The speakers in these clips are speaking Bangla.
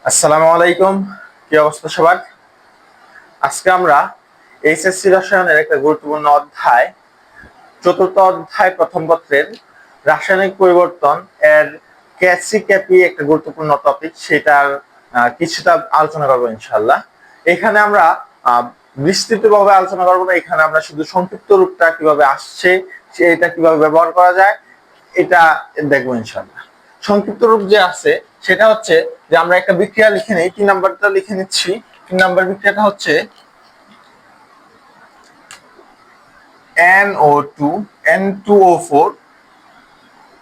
আসসালামু আলাইকুম। কি অবস্থা সবার? আজকে আমরা এইচএসসি রসায়নের একটা গুরুত্বপূর্ণ অধ্যায়, চতুর্থ অধ্যায় প্রথম পত্রের রাসায়নিক পরিবর্তন এর ক্যাসি ক্যাপি একটা গুরুত্বপূর্ণ টপিক, সেটার কিছুটা আলোচনা করবো ইনশাআল্লাহ। এখানে আমরা বিস্তৃতভাবে আলোচনা করবো না, এখানে আমরা শুধু সংক্ষিপ্ত রূপটা কিভাবে আসছে, এটা কিভাবে ব্যবহার করা যায় এটা দেখবো ইনশাআল্লাহ। সংক্ষিপ্ত রূপ যে আছে সেটা হচ্ছে যে আমরা একটা বিক্রিয়া লিখে নিই, 3 নাম্বারটা লিখে নিচ্ছি। 3 নাম্বার বিক্রিয়াটা হচ্ছে NO2 N2O4,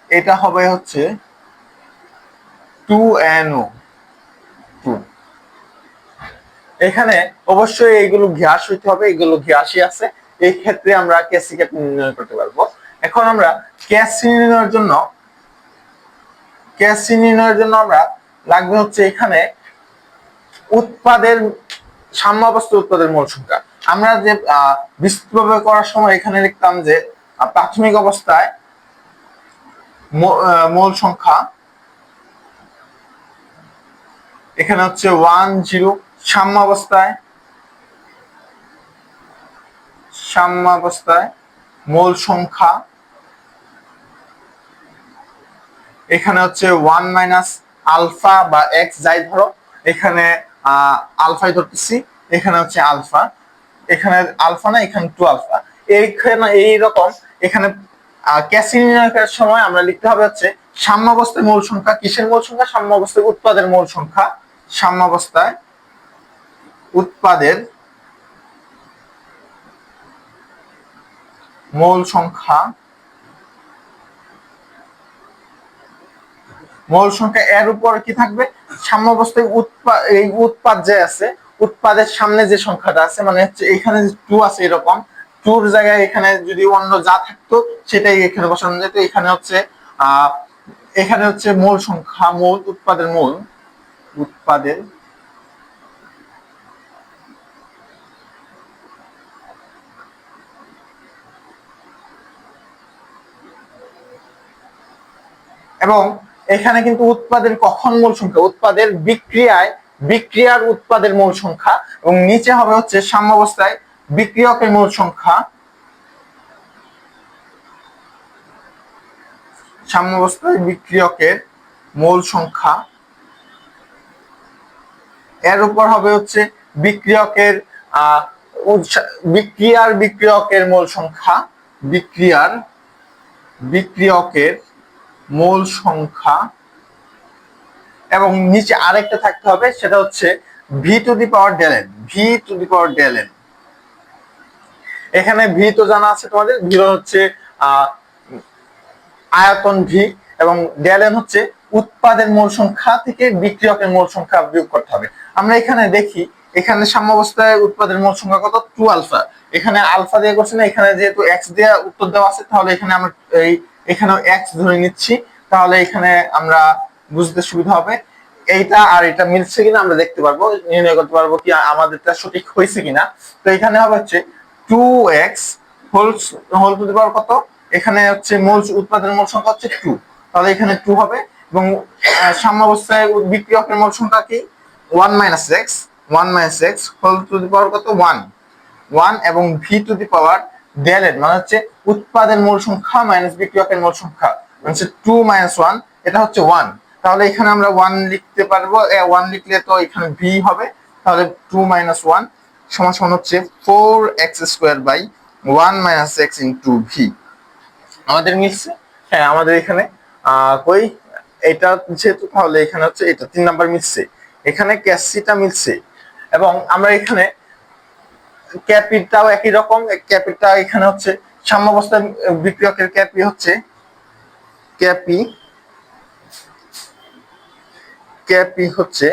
এটা হবে হচ্ছে 2NO2। এখানে অবশ্যই এইগুলো গ্যাস হইতে হবে, এগুলো গ্যাসই আছে, এই ক্ষেত্রে আমরা ক্যাসি ক্যাপি নির্ণয় করতে পারবো। এখন আমরা ক্যাসি নির্ণয়ের জন্য আমরা লাগবে হচ্ছে এখানে উৎপাদের সাম্যাবস্থা, উৎপাদের মোল সংখ্যা। আমরা যে বিস্তৃতভাবে করার সময় এখানে লিখতাম যে প্রাথমিক অবস্থায় মোল সংখ্যা এখানে হচ্ছে 10, সাম্যাবস্থায় মোল সংখ্যা এখানে হচ্ছে 1 মাইনাস আলফা বা এক্স যাই ধরো, এখানে আলফাই ধরতেছি, এখানে হচ্ছে আলফা, এখানে আলফা না, এখানে 2 আলফা। এইখানে এইরকম এখানে ক্যাসি নির্ণয়ের সময় আমরা লিখতে হবে হচ্ছে সাম্যাবস্থায় মোল সংখ্যা। কিসের মোল সংখ্যা? সাম্যাবস্থায় উৎপাদের মোল সংখ্যা। সাম্যাবস্থায় উৎপাদের মোল সংখ্যা, মোল সংখ্যা এর উপর কি থাকবে? সাম্যাবস্থায় এই উৎপাদ যে আছে, উৎপাদের সামনে যে সংখ্যাটা আছে, মানে হচ্ছে এখানে 2 আছে, এরকম 2 এর জায়গায় এখানে যদি অন্য যা থাকতো সেটাই এখানে বসানো যেত। এখানে হচ্ছে মোল সংখ্যা, উৎপাদের এবং এখানে কিন্তু উৎপাদের কখন মোল সংখ্যা? উৎপাদের বিক্রিয়ার উৎপাদের মোল সংখ্যা, এবং নিচে হবে হচ্ছে সাম্যাবস্থায় বিক্রিয়কের মোল সংখ্যা। সাম্যাবস্থায় বিক্রিয়কের মোল সংখ্যা, এর উপর হবে হচ্ছে বিক্রিয়কের বিক্রিয়কের মোল সংখ্যা, বিক্রিয়কের মোল সংখ্যা, এবং নিচে আরেকটা থাকতে হবে, সেটা হচ্ছে V to the power del N. এখানে ভি তো জানা আছে তোমাদের, ভি হচ্ছে আয়তন ভি, এবং ডেল এন হচ্ছে উৎপাদের মোল সংখ্যা থেকে বিক্রিয়কের মোল সংখ্যা বিয়োগ করতে হবে। আমরা এখানে দেখি, এখানে সাম্যাবস্থায় উৎপাদের মোল সংখ্যা কত? 2 আলফা। এখানে আলফা দিয়ে করছি না, এখানে যেহেতু এক্স দিয়ে উত্তর দেওয়া আছে, তাহলে এখানে আমরা এখানেও এক্স ধরে নিচ্ছি, তাহলে এখানে আমরা বুঝতে সুবিধা হবে। এইটা আর এটা মিলছে কিনা আমরা দেখতে পারবো, নির্ণয় করতে পারবো কি আমাদেরটা সঠিক হয়েছে কিনা। তো এখানে হবে হচ্ছে 2x whole to the power কত? এখানে হচ্ছে উৎপাদনের মোল সংখ্যা হচ্ছে 2, তাহলে এখানে 2 হবে। এবং সাম্যাবস্থায় বিক্রিয়কের মোল সংখ্যা কি? 1 minus x whole to the power কত? 1 এবং V to the power del n, মানে হচ্ছে উৎপাদের মোল সংখ্যা মাইনাস বিক্রিয়কের মোল সংখ্যা, মানে হচ্ছে 2 মাইনাস 1, এটা হচ্ছে 1। তাহলে এখানে আমরা 1 লিখতে পারবো, 1 লিখলে তো এখানে ভি হবে, তাহলে 2 মাইনাস 1 সমান সমান হচ্ছে 4x² by 1 minus X into V. আমাদের মিলছে? হ্যাঁ, আমাদের এখানে কই এটা যেহেতু, তাহলে এখানে হচ্ছে এটা 3 নাম্বার মিলছে, এখানে ক্যাসিটা মিলছে। এবং আমরা এখানে ক্যাপিটাও একই রকম, ক্যাপিটা এখানে হচ্ছে সাম্যাবস্থায় বিক্রিয়কের ক্যাপি হচ্ছে ক্যাপি হচ্ছে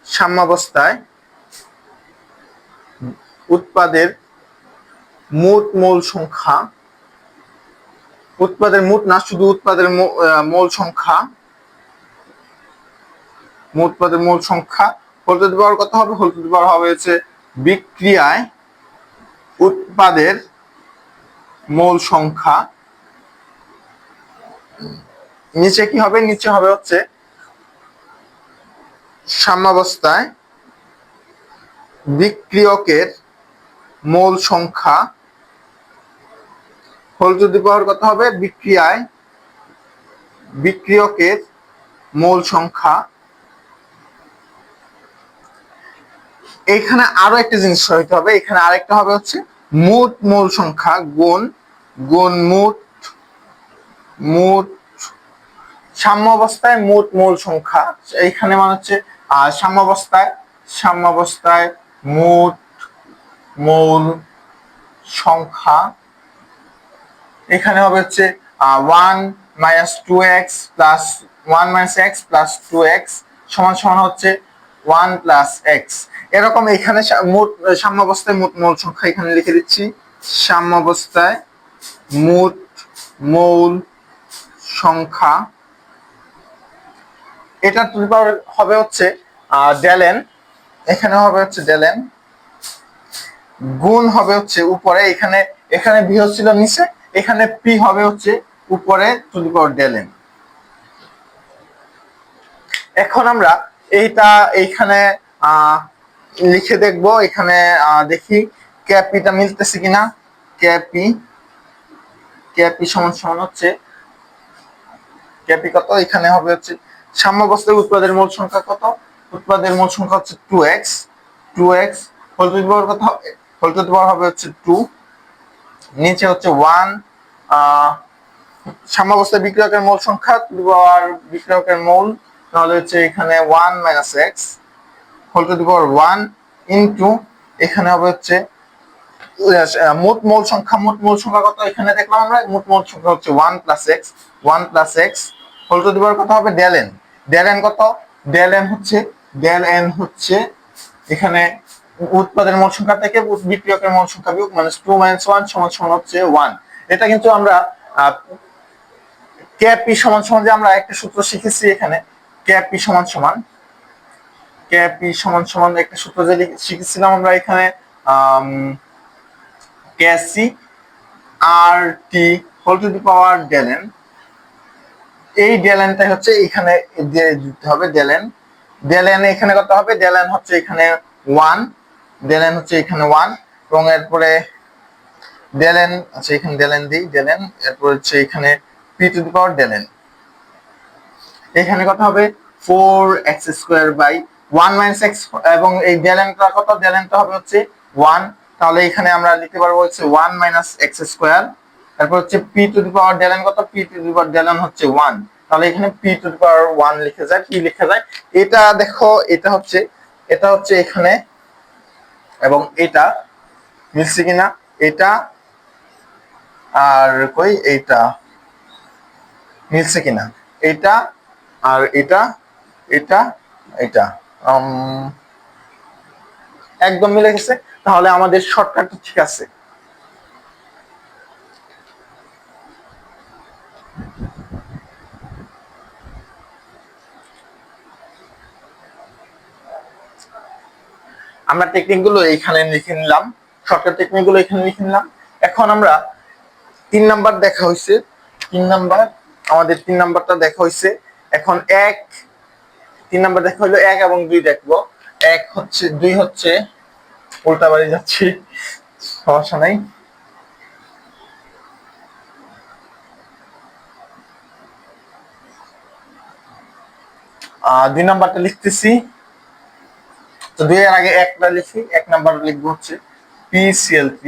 সাম্যাবস্থায় উৎপাদের মোট মোল সংখ্যা, উৎপাদের মোট না, শুধু উৎপাদের মোল সংখ্যা, উৎপাদের মোল সংখ্যা হোল টু দি পাওয়ার কত হবে? হোল টু দি পাওয়ার হবে হচ্ছে বিক্রিয়ায় উৎপাদের মোল সংখ্যা। নিচে কি হবে? নিচে হবে হচ্ছে সাম্যাবস্থায় বিক্রিয়কের মোল সংখ্যা হোল টু দি পাওয়ার কত হবে, বিক্রিয়কের মোল সংখ্যা। এখানে আরো একটা জিনিস হইতে হবে, এখানে আরেকটা হবে হচ্ছে মোট মোল সংখ্যা গুণ গুণ মোট সাম্যাবস্থায় মোট মোল সংখ্যা। এইখানে মানে হচ্ছে সাম্যাবস্থায় মোট মোল সংখ্যা। এখানে হবে হচ্ছে 1 minus 2x plus 1 minus x plus 2x সমান সমান হচ্ছে 1 প্লাস x। এরকম এখানে মোট সাম্যাবস্থায় মোট মোল সংখ্যা এখানে লিখে দিচ্ছি, সাম্যাবস্থায় মোট মোল সংখ্যা। এটা টু দি পাওয়ার হবে হচ্ছে ডেলেন, এখানে হবে হচ্ছে ডেলেন গুণ হবে হচ্ছে উপরে, এখানে ভি হচ্ছিল নিচে, এখানে পি হবে হচ্ছে উপরে টু দি পাওয়ার ডেলেন। এখন আমরা এইখানে লিখে দেখবো, এখানে দেখি ক্যাপিটা মিলতেছে কিনা। ক্যাপি সমান সমান হচ্ছে ক্যাপি কত, এখানে হবে হচ্ছে সাম্যাবস্থায় উৎপাদের মোল সংখ্যা কত, উৎপাদের মোল সংখ্যা হচ্ছে 2x whole to the power কত, হোল টু দি পাওয়ার হবে হচ্ছে 2, নিচে হচ্ছে 1 সাম্যাবস্থায় বিক্রিয়কের মোল সংখ্যা টু দি পাওয়ার বিক্রিয়কের মোল, তাহলে হচ্ছে এখানে 1 minus x whole to the power 1 into এখানে হবে হচ্ছে মোট মোল সংখ্যা কত, এখানে দেখলাম আমরা মোট মোল সংখ্যা হচ্ছে 1 plus x whole to the power কত হবে ডেল n কত, ডেল n হচ্ছে এখানে উৎপাদের মোল সংখ্যা থেকে বিক্রিয়কের মোল সংখ্যা বিয়োগ মানে 2 - 1 সমান সমান হচ্ছে 1। এটা কিন্তু আমরা ক্যাপি সমান সমান যে আমরা একটা সূত্র শিখেছি, এখানে ক্যাপি সমান সমান একটা সূত্র যে শিখেছিলাম আমরা এখানে KC R T whole to the power del n। এই ডেল nটাই হচ্ছে এখানে দিয়ে দিতে হবে, ডেল n এখানে কত হবে, ডেল n হচ্ছে এখানে 1, ডেল n হচ্ছে এখানে 1 এবং এরপরে ডেল n আচ্ছা এখানে ডেল n দিই, ডেল n এরপর হচ্ছে এখানে P to the power del n। এখানে কত হবে 4x² / 1 - x এবং এই ডেল nটা কত, ডেল nটা হবে হচ্ছে 1, তাহলে এখানে আমরা লিখতে পারবো হচ্ছে 1 - x²। তারপর হচ্ছে p to the power del n কত, p to the power del n হচ্ছে 1, তাহলে এখানে p টু দি পাওয়ার 1 লিখে যায়, p লিখে যায়। এটা দেখো এটা হচ্ছে এখানে এবং এটা মিলছে কিনা, এটা আর কই এইটা মিলছে কিনা, এটা আর এটা একদম মিলে গেছে, তাহলে আমাদের শর্টকাট ঠিক আছে। আমরা টেকনিক গুলো এখানে লিখে নিলাম, শর্টকাট টেকনিক গুলো এখানে লিখে নিলাম। এখন আমরা 3 নাম্বার দেখা হয়েছে, 3 নাম্বার আমাদের 3 নাম্বারটা দেখা হয়েছে। এখন 3 নাম্বার দেখা হলো 1 এবং 2 দেখবো। 2 হচ্ছে উল্টা বাড়ি যাচ্ছি, সমস্যা নাই। 2 নাম্বারটা লিখতেছি, তো 2 এর আগে একটা লিখি। 1 নাম্বার লিখবো হচ্ছে PCl3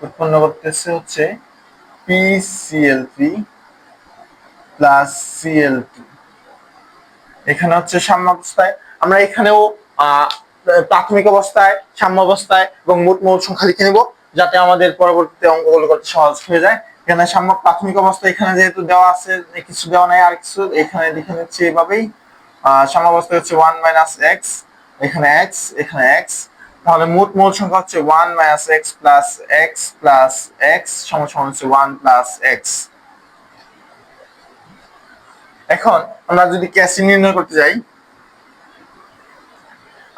উৎপন্ন করতেছে হচ্ছে PCl3 প্লাস Cl2। এখানে হচ্ছে সাম্যাবস্থায়, আমরা এখানেও প্রাথমিক অবস্থায়, সাম্যাবস্থায় এবং মোট মোল সংখ্যা লিখে নিব, যাতে আমাদের পরবর্তী অঙ্কগুলো করতে সহজ হয়ে যায়। এখানে প্রাথমিক অবস্থা এখানে যেহেতু দেওয়া আছে, কিছু দেওয়া নাই আর কিছু, এখানে লিখে নিচ্ছি এভাবেই। সাম্যাবস্থা হচ্ছে 1 - x, এখানে x, তাহলে মোট মোল সংখ্যা হচ্ছে 1 - x প্লাস x সমান সমান হচ্ছে 1 প্লাস x। এখন আমরা যদি ক্যাসি নির্ণয় করতে যাই,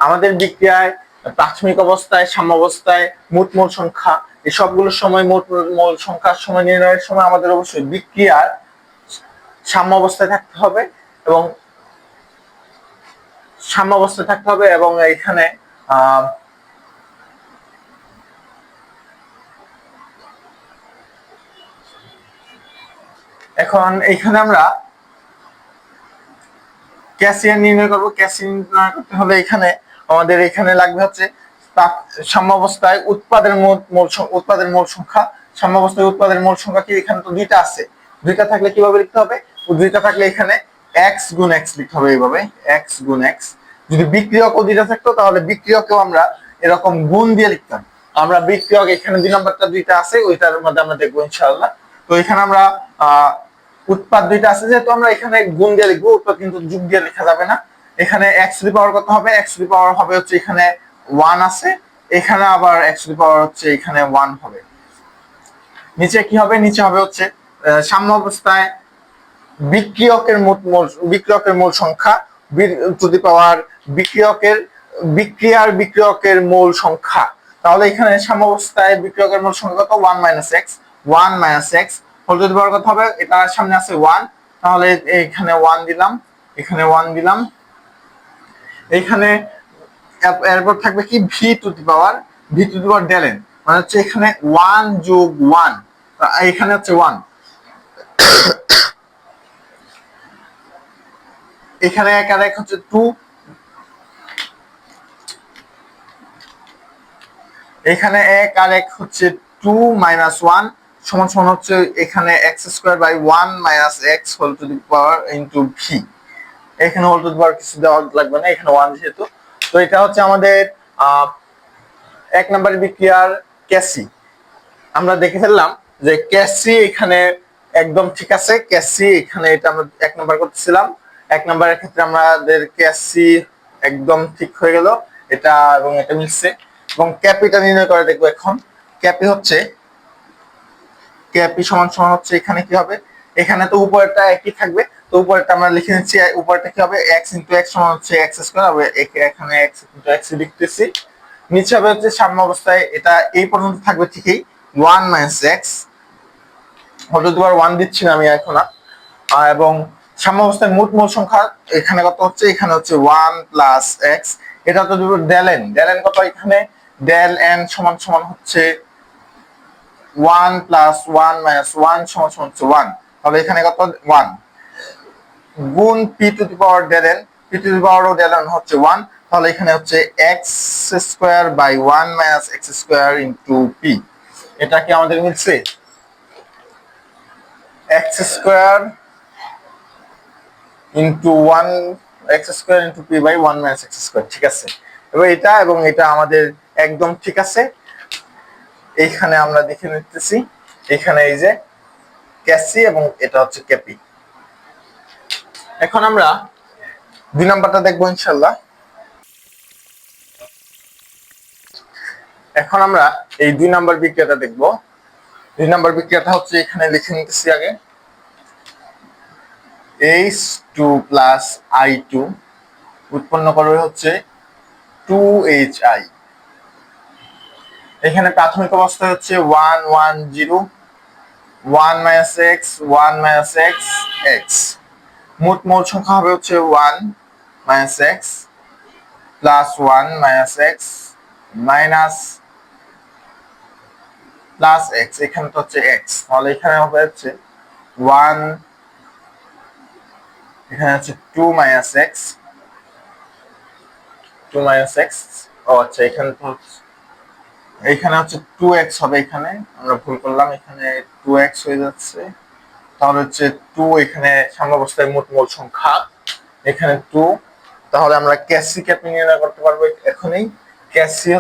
আমাদের বিক্রিয়ায় প্রাথমিক অবস্থায়, সাম্যাবস্থায় মোট মোল সংখ্যা এই সবগুলোর সময় মোট মোল সংখ্যার সময় নির্ণয়ের সময় আমাদের অবশ্যই বিক্রিয়ার সাম্যাবস্থায় থাকতে হবে এবং সাম্যাবস্থায় থাকতে হবে। এবং এখানে এখন এইখানে আমরা ক্যাসিয়ান নির্ণয় করব। ক্যাসিয়ান নির্ণয় করতে হলে এখানে আমাদের এখানে লাগবে হচ্ছে সাম্যাবস্থায় উৎপাদের মোল সংখ্যা। সাম্যাবস্থায় উৎপাদের মোল সংখ্যা কি, এখানে তো দুইটা আছে, দুইটা থাকলে কিভাবে লিখতে হবে, দুইটা থাকলে এখানে x গুণ x লিখতে হবে এইভাবে, x গুণ x। যদি বিক্রিয়ক ও দুইটা থাকতো তাহলে বিক্রিয়কেও আমরা এরকম গুণ দিয়ে লিখতাম। আমরা বিক্রিয়ক এখানে 2 নাম্বারটা দুইটা আছে, ওইটার মধ্যে আমরা দেখবো ইনশাআল্লাহ। তো এখানে আমরা উৎপাদ দুইটা আছে, যেহেতু আমরা এখানে গুণ দিয়ে লিখবো, উৎপাদ কিন্তু যোগ দিয়ে লেখা যাবে না। এখানে x টু দি পাওয়ার কত হবে, x টু দি পাওয়ার হবে হচ্ছে এখানে 1 আছে, এখানে আবার x টু দি পাওয়ার হচ্ছে এখানে 1 হবে। নিচে কি হবে, নিচে হবে হচ্ছে সাম্যাবস্থায় বিক্রিয়কের মোল সংখ্যা টু দি পাওয়ার বিক্রিয়ার মোল সংখ্যা। তাহলে এখানে সাম্যাবস্থায় বিক্রিয়কের মোল সংখ্যা কত, 1 - x, 1 - x whole to the power কত হবে, এটার সামনে আছে 1, তাহলে এখানে 1 দিলাম, এখানে 1 দিলাম। এখানে এরপর থাকবে কি v টু দি পাওয়ার ডেলেন, মানে হচ্ছে এখানে 1 যোগ 1, এখানে হচ্ছে 1, এখানে 1 আর 1 হচ্ছে 2, এখানে 1 আর 1 হচ্ছে 2 - 1 সমান সমান হচ্ছে এখানে x²/1 - x whole to the power into v। এখানে হোল টু দি পাওয়ার কিছু দেওয়া লাগবে না, এখানে 1 যেহেতু। তো এটা হচ্ছে আমাদের 1 নম্বর বিক্রিয়ার ক্যাসি। আমরা দেখে ফেললাম যে ক্যাসি এখানে একদম ঠিক আছে, ক্যাসি এখানে এটা আমরা 1 নাম্বার করতেছিলাম, 1 নাম্বারের ক্ষেত্রে আমাদের ক্যাসি একদম ঠিক হয়ে গেল, এটা এবং এটা মিলছে। এবং ক্যাপিটা নির্ণয় করে দেখবো এখন। ক্যাপি হচ্ছে ক্যাপি সমান সমান হচ্ছে এখানে কি হবে, এখানে তো উপরেরটা একই থাকবে, তো উপরেরটা আমরা লিখে নিচ্ছি, উপরেরটা কি হবে, x * x সমান হচ্ছে x², হবে এখানে x * x লিখতেছি। নিচে হবে হচ্ছে সাম্যাবস্থায় এটা এই পর্যন্ত থাকবে ঠিকই, 1 - x whole to the power 1 দিচ্ছি না আমি এখন। এবং সাম্যাবস্থায় মোল সংখ্যা এখানে কত হচ্ছে, এখানে হচ্ছে 1 + x, এটা তো ডেলেন কত, এখানে ডেল n সমান সমান হচ্ছে 1 + 1 - 1 সমান সমান হচ্ছে 1, তাহলে এখানে কত 1 গুণ p to the power del n, p to the power del n হচ্ছে 1, তাহলে এখানে হচ্ছে x²/1 - x² ইনটু p। এটা কি আমাদের মিলছে, x² into 1 x² into p/1 - x², ঠিক আছে। এবার এটা এবং এটা আমাদের একদম ঠিক আছে। এইখানে আমরা দেখে নিতেছি, এখানে এই যে ক্যাসি এবং এটা হচ্ছে ক্যাপি। এখন আমরা 2 নাম্বারটা দেখবো ইনশাআল্লাহ। এখন আমরা এই 2 নাম্বার বিক্রিয়াটা দেখবো। 2 নাম্বার বিক্রিয়াটা হচ্ছে এখানে লিখে নিতেছি আগে, H2 + I2 উৎপন্ন করবে হচ্ছে 2HI। এখানে প্রাথমিক অবস্থা হচ্ছে 1 1 0, 1 - x, 1 - x, x। মোট মোল সংখ্যা হবে হচ্ছে 1 - x plus 1 - x minus plus x, এখানে তো হচ্ছে x, তাহলে এখানে হবে হচ্ছে 1, এখানে হচ্ছে 2 - x, 2 - x, ও আচ্ছা এখানে হচ্ছে 2x হবে, এখানে আমরা ভুল করলাম, এখানে 2x হয়ে যাচ্ছে, তাহলে হচ্ছে 2, এখানে সাম্যাবস্থায় মোট মোল সংখ্যা এখানে 2, তাহলে আমরা ক্যাসি ক্যাপি নির্ণয় করতে পারবো এখনই। ক্যাসি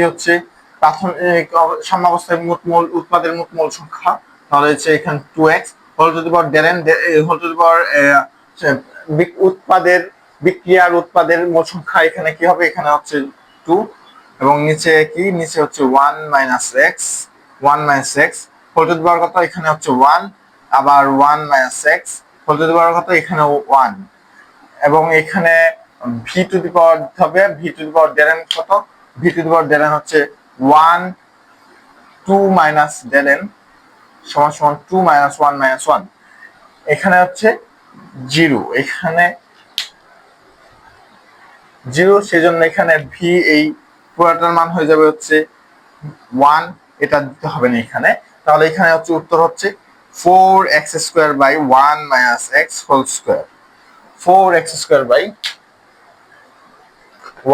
হচ্ছে প্রাথমিক সাম্যাবস্থায় উৎপাদের মোট মোল সংখ্যা, তাহলে হচ্ছে এখানে 2x whole to the power del n whole to the power বিক্রিয়ার উৎপাদের মোল সংখ্যা এখানে কি হবে, এখানে হচ্ছে 2 এবং নিচে কি, নিচে হচ্ছে 1 - x, 1 - x whole to the power কত, এখানে হচ্ছে 1, আবার 1 - x whole to the power কত, এখানে 1 এবং এখানে v টু দি পাওয়ার হবে, v টু দি পাওয়ার ডেলেন কত, v two the power del n হচ্ছে 1 2 - ডেলেন সমান সমান 2 - 1 - 1। এখানে হচ্ছে জিরো, এখানে জিরো, সেজন্য এখানে ভি এই পুরাটার মান হয়ে যাবে হচ্ছে 1, এটা দিতে হবে না এখানে। তাহলে এখানে হচ্ছে উত্তর হচ্ছে 4x² by 1 minus x whole square, 4x² by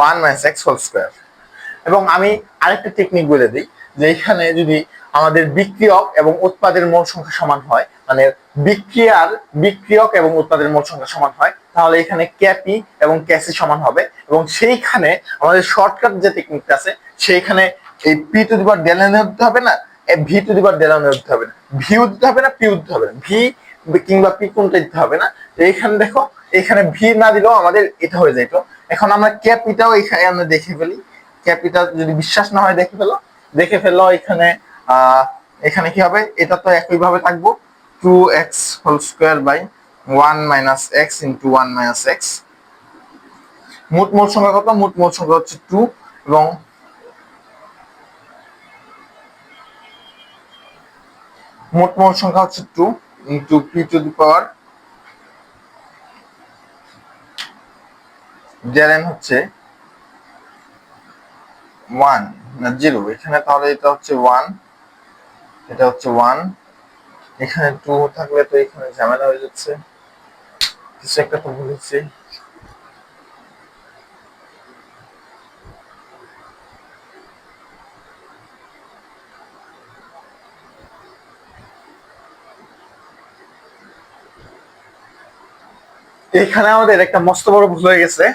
1 minus x whole square. এবং আমি আরেকটা টেকনিক বলে দিই, যে এখানে যদি আমাদের বিক্রিয়ক এবং উৎপাদের মোল সংখ্যা সমান হয়, মানে বিক্রিয়ক এবং উৎপাদের মোল সংখ্যা সমান হয়, তাহলে এখানে ক্যাপি এবং ক্যাসি সমান হবে। এবং সেইখানে আমাদের শর্টকাট যে টেকনিকটা আছে, সেইখানে এই P to the power del N দিতে হবে না, V to the power del N দিতে হবে না, ভিউ দিতে হবে না, পিউ দিতে হবে না, ভি কিংবা পি কোনটা দিতে হবে না। এইখানে দেখো, এখানে ভি না দিলেও আমাদের এটা হয়ে যাইতো। এখন আমরা ক্যাপিটাও এখানে আমরা দেখে ফেলি, ক্যাপিটাল যদি বিশ্বাস না হয় দেখে ফেললো এখানে এখানে কি হবে, এটা তো একই ভাবে থাকবো, 2x whole square by 1 minus X into 1 minus X. মোট মোল সংখ্যা কত? মোট মোল সংখ্যা হচ্ছে 2, এবং মোট মোল সংখ্যা হচ্ছে 2 into P to the power del হচ্ছে 1 না 0 এখানে, তাহলে এটা হচ্ছে 1, এটা হচ্ছে 1, এখানে 2 থাকলে তো এখানে ঝামেলা হয়ে যাচ্ছে, কিছু একটা তো ভুলেছি। এখানে আমাদের একটা মস্ত বড় ভুল হয়ে গেছে,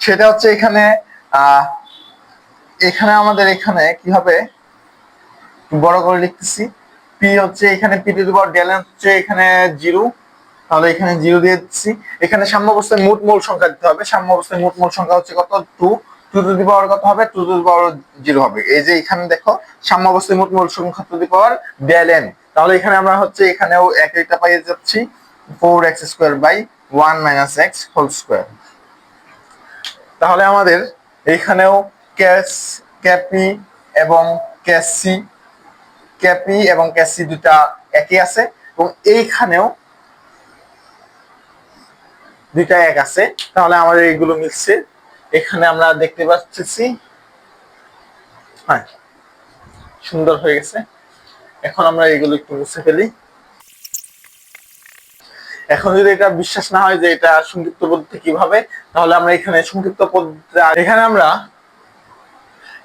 সেটা হচ্ছে এখানে এখানে আমাদের এখানে কি হবে, বড় করে লিখতেছি, পি হচ্ছে এখানে P to the power del হচ্ছে এখানে 0, তাহলে এখানে 0 দিয়ে দিচ্ছি। এখানে সাম্য অবস্থায় মোট মোল সংখ্যা দিতে হবে, সাম্য অবস্থায় মোট মোল সংখ্যা হচ্ছে কত, 2, 2 টু দি পাওয়ার কত হবে, 2 টু দি পাওয়ার 0 হবে। এই যে এখানে দেখো সাম্য অবস্থায় মোট মোল সংখ্যা to the power del N, তাহলে এখানে আমরা হচ্ছে এখানেও একইটা পেয়ে যাচ্ছি, 4x² by 1 minus x whole square. তাহলে আমাদের এখানেও ক্যাপি এবং ক্যাসি দুটা একই আছে, এবং এইখানেও দুইটা এক আছে, তাহলে আমাদের এইগুলো মিলছে। এখানে আমরা দেখতে পাচ্ছি, হ্যাঁ সুন্দর হয়ে গেছে। এখন আমরা এগুলো একটু মুছে ফেলি। এখন যদি এটা বিশ্বাস না হয় যে এটা সংক্ষিপ্ত পদ্ধতি কিভাবে, তাহলে আমরা এখানে সংক্ষিপ্ত পদ্ধতি, এখানে আমরা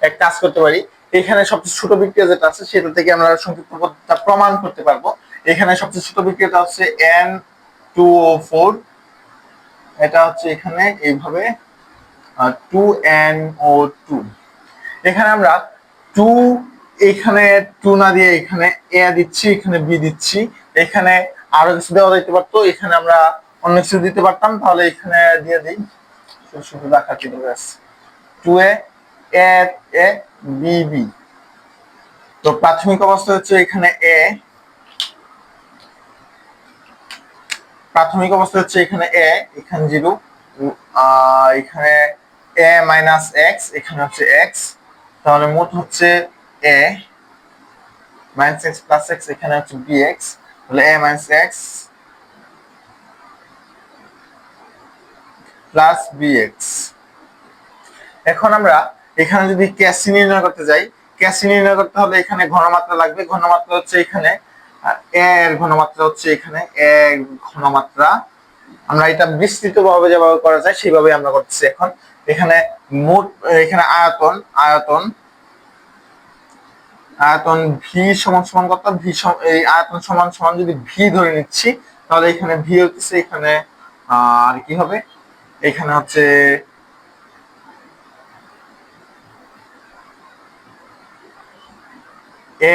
এক কাজ করতে পারি, এখানে সবচেয়ে ছোট বিক্রিয়া যেটা আছে সেটা থেকে আমরা সংক্ষিপ্ত পদ্ধতিটা প্রমাণ করতে পারবো। এখানে সবচেয়ে ছোট বিক্রিয়াটা হচ্ছে N2O4, এটা হচ্ছে এখানে এইভাবে 2NO2। এখানে আমরা 2, এখানে 2 না দিয়ে এখানে এ দিচ্ছি, এখানে বি দিচ্ছি, এখানে আরো কিছু দেওয়া যেতে পারতো, এখানে আমরা অন্য কিছু দিতে পারতাম, তাহলে এখানে দিয়ে দিই, শুধু দেখাচ্ছি 2A এ বি বি। তো প্রাথমিক অবস্থা হচ্ছে এখানে এ, প্রাথমিক অবস্থা হচ্ছে এখানে এ, এখানে 0, এখানে এ মাইনাস এক্স, এখানে হচ্ছে এক্স, তাহলে মোট হচ্ছে a minus x plus x, এখানে হচ্ছে বি এক্স, তাহলে a minus x plus b x. এখন আমরা এখানে যদি ক্যাসি নির্ণয় করতে যাই, ক্যাসি নির্ণয় করতে হলে এখানে ঘনমাত্রা লাগবে, ঘনমাত্রা হচ্ছে এখানে এর ঘনমাত্রা হচ্ছে এখানে এর ঘনমাত্রা, আমরা এটা বিস্তৃত ভাবে যেভাবে করা যায় সেইভাবে আমরা করতেছি। এখন এখানে মোট, এখানে আয়তন ভি সমান সমান কত, ভি এই আয়তন সমান সমান যদি ভি ধরে নিচ্ছি, তাহলে এখানে ভি হচ্ছে এখানে আর কি হবে, এখানে হচ্ছে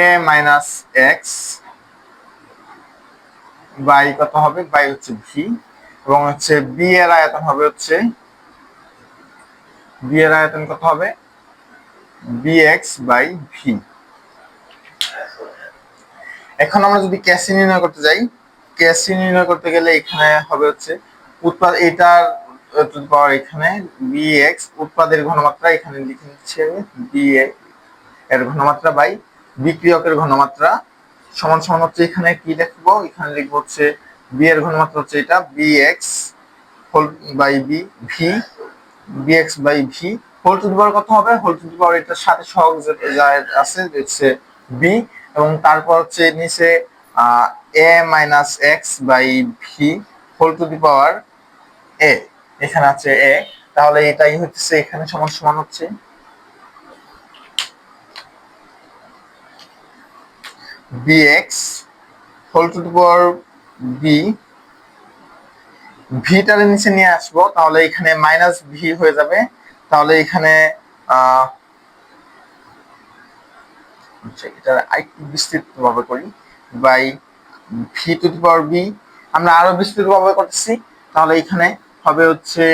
এ মাইনাস এক্স বাই কত হবে, বাই হচ্ছে ভি, এবং হচ্ছে বি এর আয়তন হবে হচ্ছে, বি এর আয়তন কত হবে, বি এক্স বাই ভি। এখন আমরা যদি ক্যাসি নির্ণয় করতে যাই, ক্যাসি নির্ণয় করতে গেলে এখানে হবে হচ্ছে উৎপাদ, এটার টু দি পাওয়ার এখানে বি এক্স, উৎপাদের ঘনমাত্রা এখানে লিখে নিচ্ছি আমি, বি এর ঘনমাত্রা বাই বিক্রিয়কের ঘনমাত্রা সমান সমান হচ্ছে, এখানে কি লিখবো, এখানে লিখবো হচ্ছে বি এর ঘনমাত্রা হচ্ছে এটা bx whole by B V bx by V whole to the power কত হবে, হোল টু দি পাওয়ার এটার সাথে সহগ যা আছে হচ্ছে বি, এবং তারপর হচ্ছে নিচে a minus x by V whole to the power a, এখানে আছে এ, তাহলে এটাই হচ্ছে এখানে সমান সমান হচ্ছে bx whole to the power b, ভিটারে নিচে নিয়ে আসবো তাহলে এখানে মাইনাস ভি হয়ে যাবে, তাহলে এখানে এটা আরেকটু বিস্তৃত ভাবে করি by V to the power b, আমরা আরো বিস্তৃত ভাবে করতেছি, তাহলে এখানে হবে হচ্ছে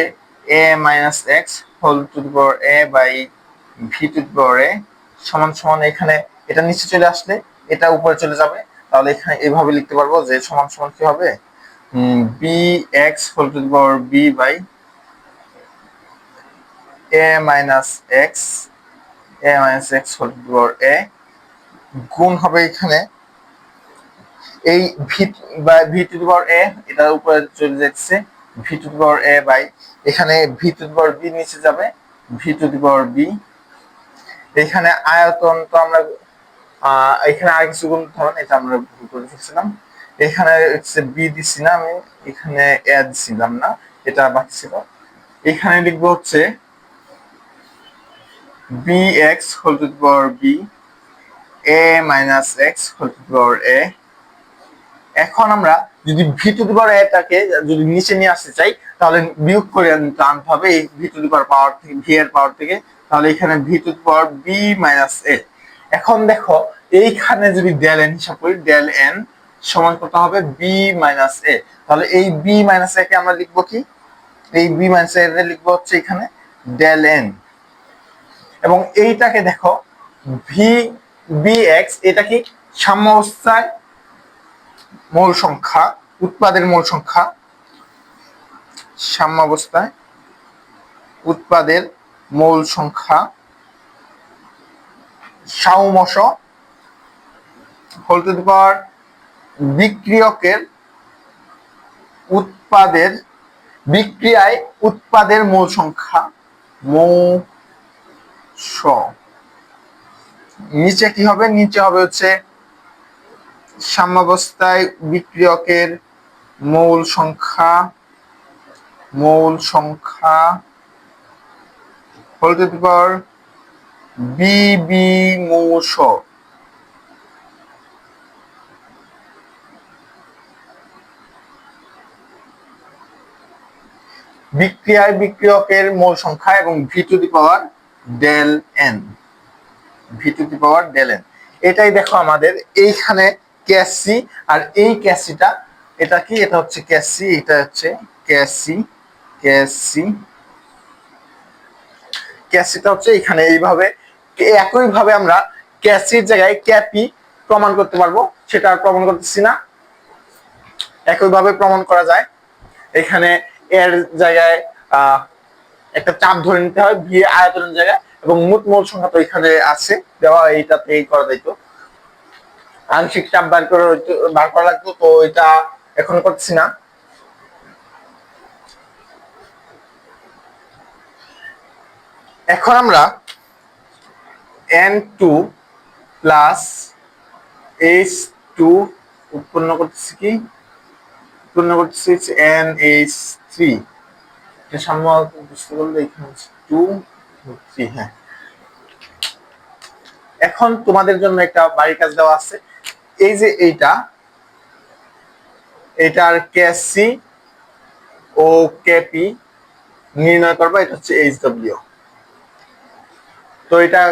a minus x whole to the power a by V to the power a সমান সমান, এখানে এটা নিচে চলে আসলে এটা উপরে চলে যাবে, তাহলে এখানে এইভাবে লিখতে পারবো যে সমান সমান কি হবে b x whole to the power b by a minus x whole to the power a গুণ হবে এখানে এই ভি বা ভি টু দি পাওয়ার এ, এটার উপরে চলে যাচ্ছে V to the power a by এখানে V to the power b নিচে যাবে V to the power b, এখানে আয়তন তো আমরা এখানে আর কিছু গুণ হবে না, এটা আমরা ভুল করে ফেলছিলাম, এখানে হচ্ছে বি দিছি না আমি, এখানে এ দিছিলাম না, এটা বাকি ছিল, এখানে লিখবো হচ্ছে B x whole to the power B A minus x whole to the power A. এখন আমরা যদি ভি টু দি পাওয়ার এটাকে যদি নিচে নিয়ে আসতে চাই তাহলে বিয়োগ করে আনতে হবে এই ভি টু দি পাওয়ার থেকে, ভি এর পাওয়ার থেকে, তাহলে এখানে V to the power B minus A. এখন দেখো এইখানে যদি ডেল এন হিসাব করি, ডেল এন সমান কত হবে বি মাইনাস এ, তাহলে এই বি মাইনাস এ কে আমরা লিখবো কি, এই বি মাইনাস এ লিখবো হচ্ছে এখানে ডেল এন, এবং এইটাকে দেখো ভি বি এক্স, এটা কি সাম্যাবস্থায় মোল সংখ্যা, উৎপাদের মোল সংখ্যা, সাম্যাবস্থায় উৎপাদের মোল সংখ্যা সাউমশ হোল টু দি পাওয়ার বিক্রিয়কের উৎপাদের বিক্রিয়ায় উৎপাদের মোল সংখ্যা মৌস, নিচে কি হবে, নিচে হবে হচ্ছে সাম্যাবস্থায় বিক্রিয়কের মোল সংখ্যা whole to the power B মৌস, বিক্রিয়ায় বিক্রিয়কের মোল সংখ্যা এবং V to the power del N, V to the power del N, এটাই দেখো আমাদের এইখানে ক্যাসি, আর এই ক্যাসিটা এটা কি, এটা হচ্ছে ক্যাসি, এটা হচ্ছে ক্যাসি, ক্যাসিটা হচ্ছে এখানে এইভাবে, একই ভাবে আমরা ক্যাসির জায়গায় ক্যাপি প্রমাণ করতে পারবো, সেটা আর প্রমাণ করতেছি না, একই ভাবে প্রমাণ করা যায়, এখানে এর জায়গায় একটা চাপ ধরে নিতে হয় ভি আয়তনের জায়গায়, এবং মোল সংখ্যা তো এখানে আছে দেওয়া, এইটাতে করা যাইতো, আংশিক চাপ বার করা লাগতো, তো এটা এখন করছি না। এখন আমরা N2 প্লাস H2 উৎপন্ন করতেছি কি, উৎপন্ন করতেছি NH3, এটা সাম্য বুঝতে বললে এখানে 2 3, হ্যাঁ। এখন তোমাদের জন্য একটা বাড়ির কাজ দেওয়া আছে, এই যে এটার কেসি ও কেপি নির্ণয় করবা, এটা হচ্ছে এইচডব্লিউ, তো এটা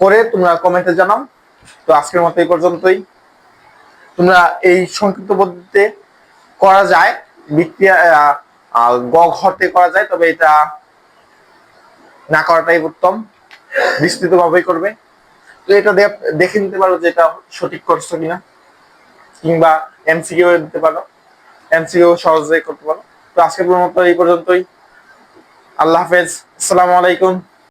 করে তোমরা কমেন্টে জানাও। তো আজকের মতো এই পর্যন্তই, তোমরা এই সংক্ষিপ্ত পদ্ধতিতে করা যায়, বিক্রিয়া গ ঘরতে করা যায়, তবে এটা না করাটাই উত্তম, বিস্তৃত ভাবেই করবে, তো এটা দেখে নিতে পারো যে এটা সঠিক করছো কিনা, কিংবা এমসিকিউ দিতে পারো, এমসিকিউ সহজে করতে পারো। তো আজকের মতো এই পর্যন্তই, আল্লাহ হাফেজ, আসসালামু আলাইকুম।